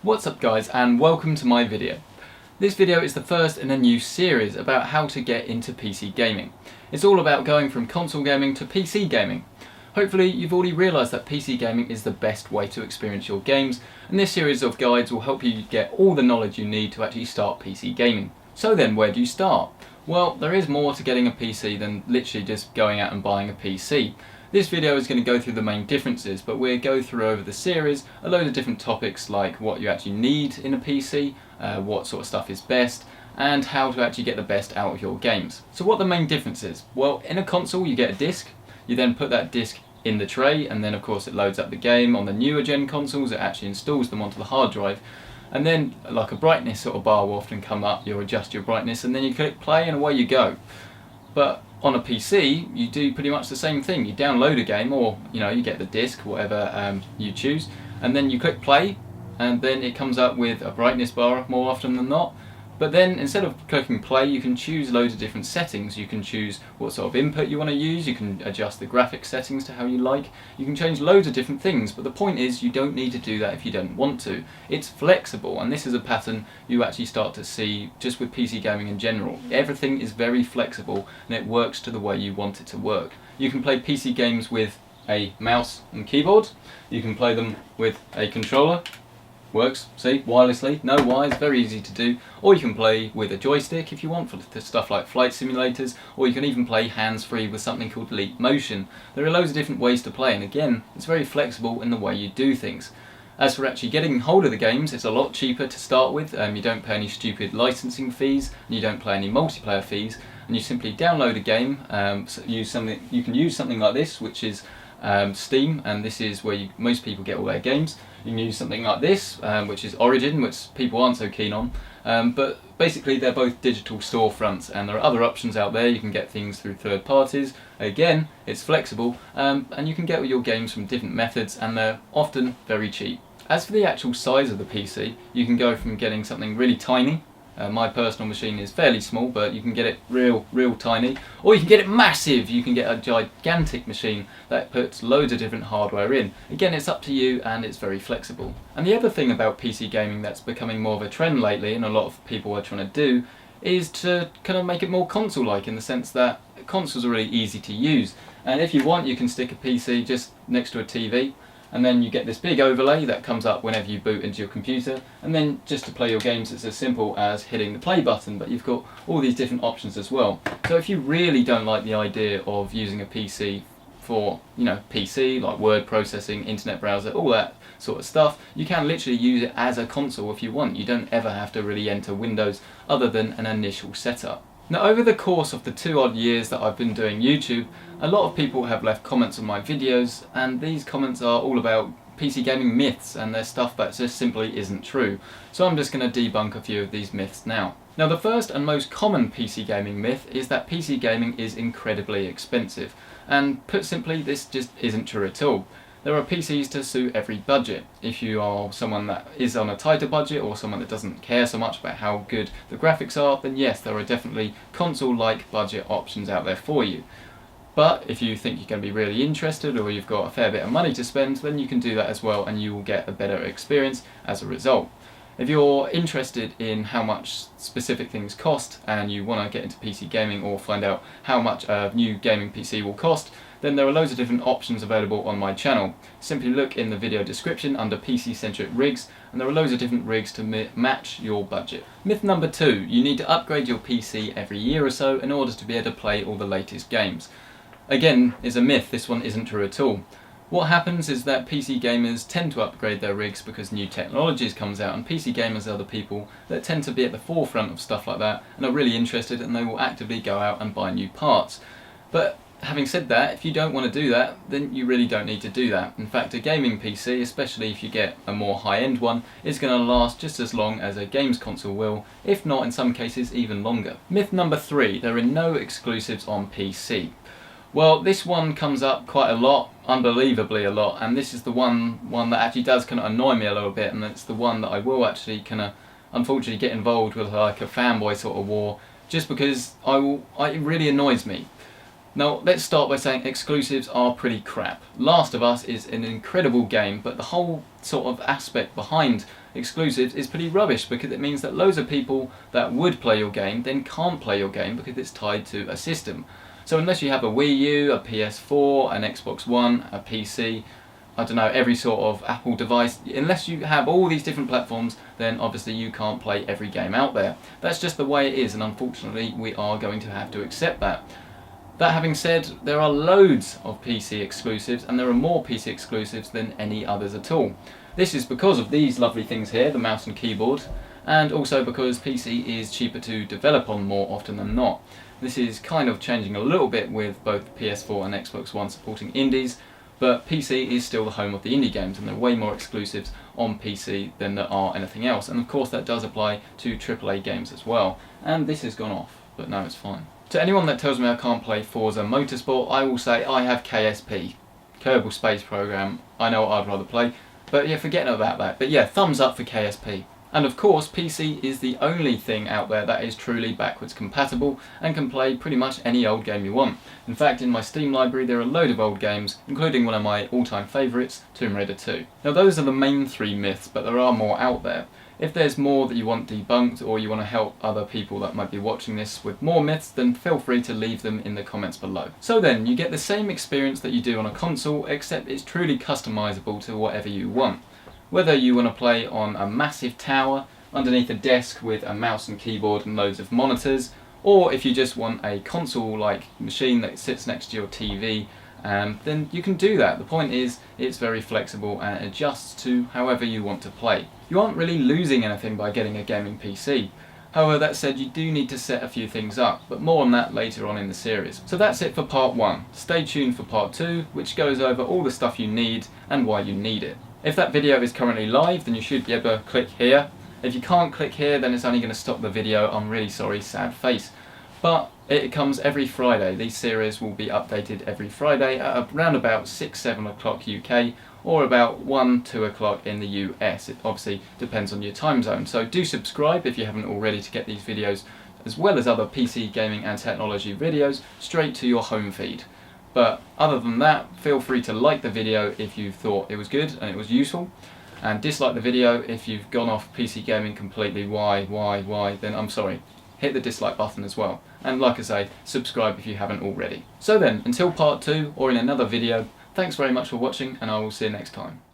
What's up guys, and welcome to my video. This video is the first in a new series about how to get into PC gaming. It's all about going from console gaming to PC gaming. Hopefully you've already realised that PC gaming is the best way to experience your games, and this series of guides will help you get all the knowledge you need to actually start PC gaming. So then, where do you start? Well, there is more to getting a PC than literally just going out and buying a PC. This video is going to go through the main differences, but we'll go through over the series a load of different topics like what you actually need in a PC, what sort of stuff is best, and how to actually get the best out of your games. So what are the main differences? Well, in a console you get a disc, you then put that disc in the tray, and then of course it loads up the game. On the newer gen consoles it actually installs them onto the hard drive, and then like a brightness sort of bar will often come up, you'll adjust your brightness and then you click play and away you go. But on a PC, you do pretty much the same thing. You download a game, or you get the disc, whatever you choose, and then you click play, and then it comes up with a brightness bar more often than not. But then instead of clicking play, you can choose loads of different settings. You can choose what sort of input you want to use, you can adjust the graphics settings to how you like, you can change loads of different things, but the point is you don't need to do that if you don't want to. It's flexible, and this is a pattern you actually start to see just with PC gaming in general. Everything is very flexible and it works to the way you want it to work. You can play PC games with a mouse and keyboard, you can play them with a controller. Works, see, wirelessly, no wires, very easy to do. Or you can play with a joystick if you want for stuff like flight simulators, or you can even play hands-free with something called Leap Motion. There are loads of different ways to play, and again, it's very flexible in the way you do things. As for actually getting hold of the games, it's a lot cheaper to start with. You don't pay any stupid licensing fees, and you don't pay any multiplayer fees, and you simply download a game. You can use something like this, which is Steam, and this is where most people get all their games. You can use something like this, which is Origin, which people aren't so keen on, but basically they're both digital storefronts, and there are other options out there. You can get things through third parties. Again, it's flexible, and you can get your games from different methods, and they're often very cheap. As for the actual size of the PC, you can go from getting something really tiny. My personal machine is fairly small, but you can get it real tiny, or you can get it massive. You can get a gigantic machine that puts loads of different hardware in. Again, it's up to you, and it's very flexible. And the other thing about PC gaming that's becoming more of a trend lately, and a lot of people are trying to do, is to kind of make it more console-like, in the sense that consoles are really easy to use. And if you want, you can stick a PC just next to a TV, and then you get this big overlay that comes up whenever you boot into your computer, and then just to play your games it's as simple as hitting the play button, but you've got all these different options as well. So if you really don't like the idea of using a PC for, PC, like word processing, internet browser, all that sort of stuff, you can literally use it as a console if you want. You don't ever have to really enter Windows other than an initial setup. Now, over the course of the 2 odd years that I've been doing YouTube, a lot of people have left comments on my videos, and these comments are all about PC gaming myths, and they're stuff that just simply isn't true. So I'm just going to debunk a few of these myths now. Now, the first and most common PC gaming myth is that PC gaming is incredibly expensive, and put simply, this just isn't true at all. There are PCs to suit every budget. If you are someone that is on a tighter budget, or someone that doesn't care so much about how good the graphics are, then yes, there are definitely console-like budget options out there for you. But if you think you're going to be really interested, or you've got a fair bit of money to spend, then you can do that as well, and you will get a better experience as a result. If you're interested in how much specific things cost, and you want to get into PC gaming or find out how much a new gaming PC will cost, then there are loads of different options available on my channel. Simply look in the video description under PC Centric rigs, and there are loads of different rigs to match your budget. Myth number 2, you need to upgrade your PC every year or so in order to be able to play all the latest games. Again, is a myth. This one isn't true at all. What happens is that PC gamers tend to upgrade their rigs because new technologies comes out, and PC gamers are the people that tend to be at the forefront of stuff like that and are really interested, and they will actively go out and buy new parts. But having said that, if you don't want to do that, then you really don't need to do that. In fact, a gaming PC, especially if you get a more high-end one, is going to last just as long as a games console will, if not in some cases even longer. Myth number 3, there are no exclusives on PC. Well, this one comes up quite a lot, unbelievably a lot, and this is the one that actually does kind of annoy me a little bit, and it's the one that I will actually kind of unfortunately get involved with, like a fanboy sort of war, just because it really annoys me. Now, let's start by saying exclusives are pretty crap. Last of Us is an incredible game, but the whole sort of aspect behind exclusives is pretty rubbish, because it means that loads of people that would play your game then can't play your game because it's tied to a system. So unless you have a Wii U, a PS4, an Xbox One, a PC, I don't know, every sort of Apple device, unless you have all these different platforms, then obviously you can't play every game out there. That's just the way it is, and unfortunately we are going to have to accept that. That having said, there are loads of PC exclusives, and there are more PC exclusives than any others at all. This is because of these lovely things here, the mouse and keyboard, and also because PC is cheaper to develop on more often than not. This is kind of changing a little bit with both PS4 and Xbox One supporting indies, but PC is still the home of the indie games, and there are way more exclusives on PC than there are anything else. And of course that does apply to AAA games as well. And this has gone off, but no, it's fine. To anyone that tells me I can't play Forza Motorsport, I will say I have KSP, Kerbal Space Program. I know what I'd rather play, but yeah, forget about that. But yeah, thumbs up for KSP. And of course, PC is the only thing out there that is truly backwards compatible and can play pretty much any old game you want. In fact, in my Steam library there are a load of old games, including one of my all-time favourites, Tomb Raider 2. Now those are the main 3 myths, but there are more out there. If there's more that you want debunked, or you want to help other people that might be watching this with more myths, then feel free to leave them in the comments below. So then, you get the same experience that you do on a console, except it's truly customizable to whatever you want. Whether you want to play on a massive tower, underneath a desk with a mouse and keyboard and loads of monitors, or if you just want a console-like machine that sits next to your TV, then you can do that. The point is, it's very flexible and adjusts to however you want to play. You aren't really losing anything by getting a gaming PC. However, that said, you do need to set a few things up, but more on that later on in the series. So that's it for part 1. Stay tuned for part 2, which goes over all the stuff you need and why you need it. If that video is currently live, then you should be able to click here. If you can't click here, then it's only going to stop the video. I'm really sorry, sad face. But it comes every Friday. These series will be updated every Friday at around about 6-7 o'clock UK, or about 1-2 o'clock in the US. It obviously depends on your time zone. So do subscribe if you haven't already to get these videos, as well as other PC gaming and technology videos, straight to your home feed. But other than that, feel free to like the video if you thought it was good and it was useful, and dislike the video if you've gone off PC gaming completely. Why, then I'm sorry. Hit the dislike button as well. And like I say, subscribe if you haven't already. So then, until part 2 or in another video, thanks very much for watching, and I will see you next time.